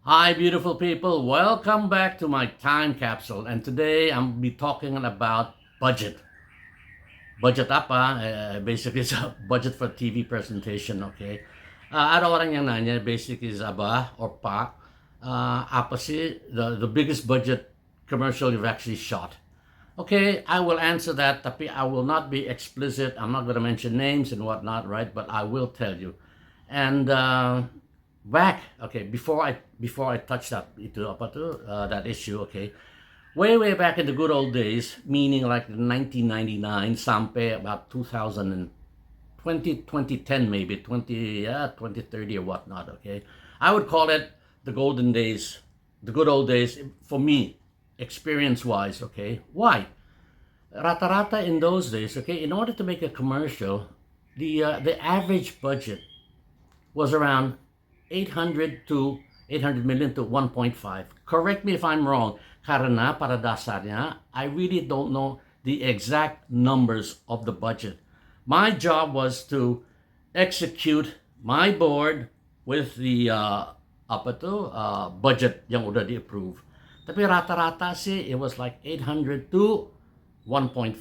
Hi, beautiful people. Welcome back to my time capsule. And today I'm be talking about budget. Budget apa? Basically, it's a budget for TV presentation, okay? Ada orang yang nanya, basically is aba or pa, apa sih the biggest budget commercial you've actually shot? Okay, I will answer that, tapi I will not be explicit. I'm not going to mention names and whatnot, right? But I will tell you. And back, okay, before I touch that issue, okay, way back in the good old days, meaning like 1999, sampai about 2010 maybe 2030 or whatnot. Okay, I would call it the golden days, the good old days for me, experience wise. Okay, why? Rata rata in those days. Okay, in order to make a commercial, the average budget was around 800 to 800 million to 1.5. Correct me if I'm wrong. Karena para dasarnya, I really don't know the exact numbers of the budget. My job was to execute my board with the budget yang udah di-approve. Tapi rata-rata sih, it was like 800 to 1.5.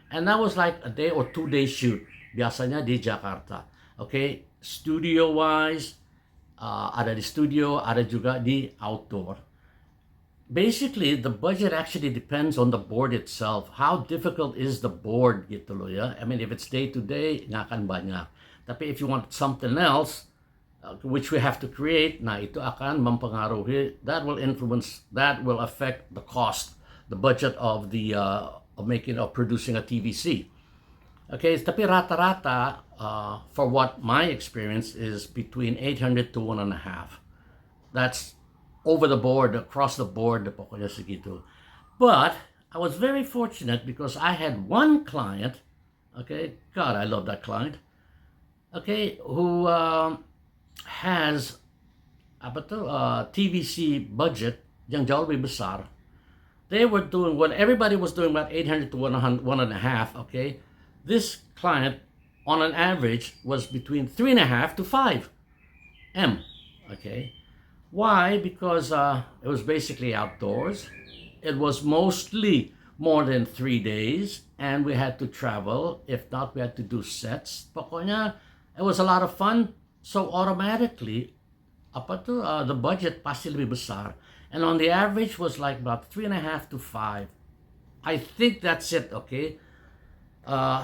And that was like a day or 2 day shoot. Biasanya di Jakarta. Okay, studio-wise, ada di studio, ada juga di outdoor. Basically, the budget actually depends on the board itself. How difficult is the board gitu loh ya. I mean, if it's day to day, nggak akan banyak. Tapi if you want something else, which we have to create, nah itu akan mempengaruhi, that will affect the cost, the budget of producing a TVC. Okay, tapi rata-rata, for what my experience is between 800 to 1.5. That's over the board, across the board, pokoknya segitu. But I was very fortunate because I had one client, okay, God, I love that client, okay, who has TVC budget yang jauh lebih besar. They were doing what everybody was doing, about 800 to 1.5, okay. This client, on an average, was between 3.5 to 5 M, okay. Why? Because it was basically outdoors. It was mostly more than 3 days, and we had to travel. If not, we had to do sets. Pokoknya, it was a lot of fun. So automatically, the budget pasti lebih besar. And on the average was like about 3.5 to 5. I think that's it, okay?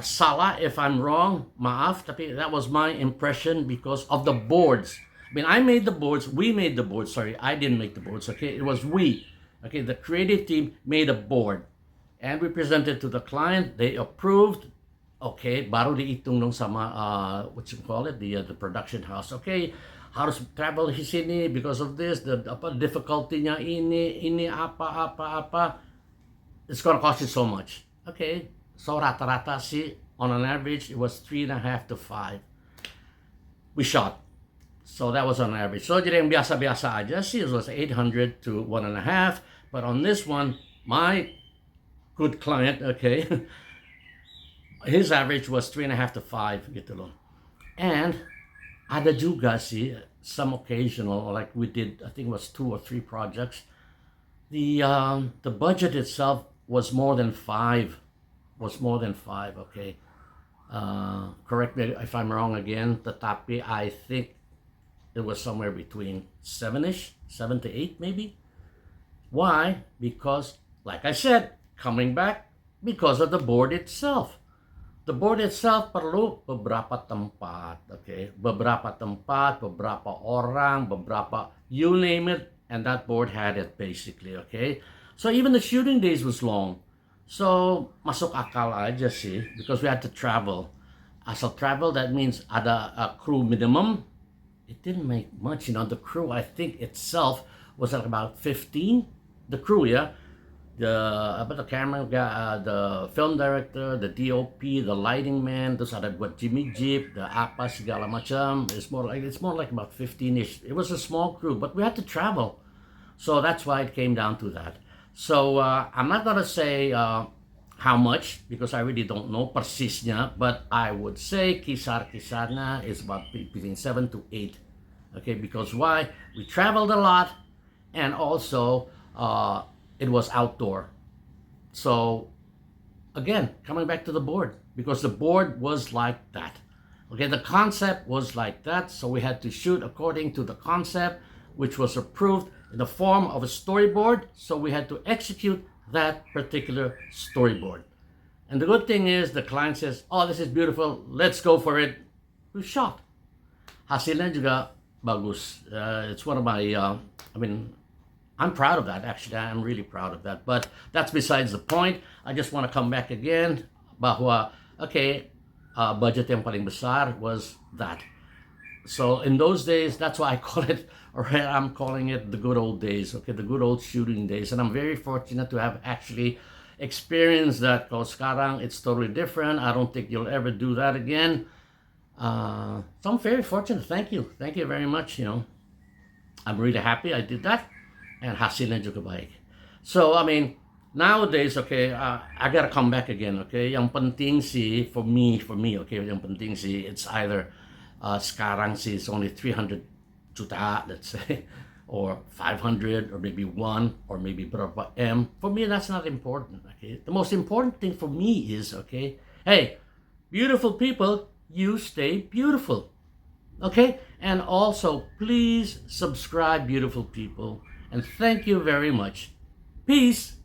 Salah if I'm wrong, maaf, tapi that was my impression because of the boards. I mean, I made the boards, we made the boards, sorry, I didn't make the boards, okay? It was we, okay? The creative team made a board and we presented to the client, they approved, okay, baru dihitung dong sama, what you call it, the production house, okay? Harus travel di sini because of this, the difficulty-nya ini apa. It's gonna cost you so much, okay? So rata-rata sih, on an average, it was 3.5 to 5. We shot. So that was on average. So jadi yang biasa-biasa aja sih, it was 800 to 1.5. But on this one, my good client, okay, his average was 3.5 to 5 gitu loh. And ada juga sih, some occasional, like we did, I think it was 2 or 3 projects. The budget itself was more than 5. Okay. Correct me if I'm wrong again. Tetapi I think it was somewhere between 7 to 8 maybe. Why? Because, like I said, coming back, because of the board itself. The board itself perlu beberapa tempat, okay? Beberapa tempat, beberapa orang, you name it, and that board had it basically, okay? So even the shooting days was long. So, masuk akal aja sih, because we had to travel. Asal travel, that means ada a crew minimum. It didn't make much, the crew, I think itself was like about 15. The crew, yeah. The camera guy, the film director, the DOP, the lighting man, terus ada buat Jimmy Jeep, the apa segala macam. It's more like about 15-ish. It was a small crew, but we had to travel. So that's why it came down to that. So I'm not gonna say how much because I really don't know persisnya, but I would say kisar-kisarnya is about between 7 to 8 Okay, because why? We traveled a lot, and also it was outdoor. So again, coming back to the board, because the board was like that. Okay, the concept was like that, so we had to shoot according to the concept, which was approved in the form of a storyboard. So we had to execute that particular storyboard. And the good thing is, the client says, "Oh, this is beautiful. Let's go for it." We shot. Hasilnya juga bagus. It's one of my, I mean, I'm proud of that, actually. I'm really proud of that. But that's besides the point. I just want to come back again bahwa, okay, budget yang paling besar was that. So in those days, that's why I call it, or I'm calling it the good old days, okay, the good old shooting days. And I'm very fortunate to have actually experienced that, because sekarang it's totally different. I don't think you'll ever do that again. So I'm very fortunate. Thank you. Thank you very much. I'm really happy I did that. And hasilnya juga baik. So, I mean, nowadays, okay, I gotta come back again, okay? Yang penting sih, for me, okay, yang penting sih, it's either, sekarang sih, it's only 300 juta, let's say, or 500, or maybe 1, or maybe berapa M. For me, that's not important, okay? The most important thing for me is, okay, hey, beautiful people, you stay beautiful, okay? And also, please subscribe, beautiful people, and thank you very much. Peace.